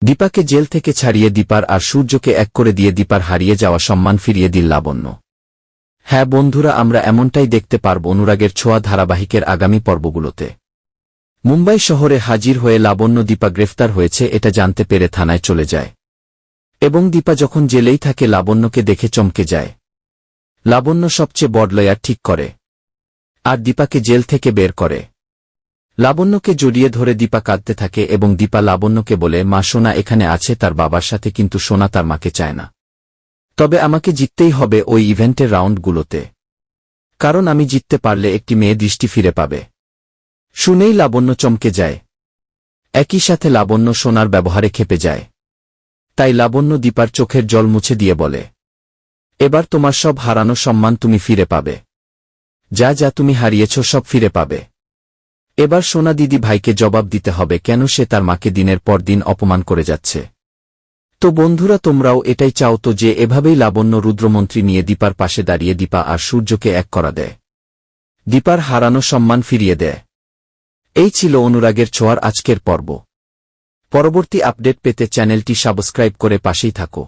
দীপাকে jail থেকে ছাড়িয়ে দীপার আর সূর্যকে এক করে দিয়ে দীপার হারিয়ে যাওয়া সম্মান ফিরিয়ে দিল লাবণ্য। হ্যাঁ বন্ধুরা, আমরা এমনটাই দেখতে পারব অনুরাগের ছোঁয়া ধারাবাহিকের আগামী পর্বগুলোতে। মুম্বাই শহরে হাজির হয়ে লাবণ্য দীপা গ্রেফতার হয়েছে এটা জানতে পেরে থানায় চলে যায়, এবং দীপা যখন জেলেই থাকে লাবণ্যকে দেখে চমকে যায়। লাবণ্য সবচেয়ে বড় লয়ার ঠিক করে আর দীপাকে জেল থেকে বের করে। লাবণ্যকে জড়িয়ে ধরে দীপা কাঁদতে থাকে এবং দীপা লাবণ্যকে বলে, মা, সোনা এখানে আছে তার বাবার সাথে, কিন্তু সোনা তার মাকে চায় না। তবে আমাকে জিততেই হবে ওই ইভেন্টের রাউন্ডগুলোতে, কারণ আমি জিততে পারলে একটি মেয়ে দৃষ্টি ফিরে পাবে। শুনেই লাবণ্য চমকে যায়। একই সাথে লাবণ্য সোনার ব্যবহারে ক্ষেপে যায়। তাই লাবণ্য দীপার চোখের জল মুছে দিয়ে বলে, এবার তোমার সব হারানো সম্মান তুমি ফিরে পাবে। যা যা তুমি হারিয়েছ সব ফিরে পাবে। এবার সোনা দিদি ভাইকে জবাব দিতে হবে কেন সে তার মাকে দিনের পর দিন অপমান করে যাচ্ছে। তো বন্ধুরা, তোমরাও এটাই চাও তো যে এভাবেই লাবণ্য রুদ্রমন্ত্রী নিয়ে দীপার পাশে দাঁড়িয়ে দীপা আর সূর্যকে এক করা দেয়, দীপার হারানো সম্মান ফিরিয়ে দেয়। এই ছিল অনুরাগের ছোঁয়ার আজকের পর্ব। পরবর্তী আপডেট পেতে চ্যানেলটি সাবস্ক্রাইব করে পাশেই থাকো।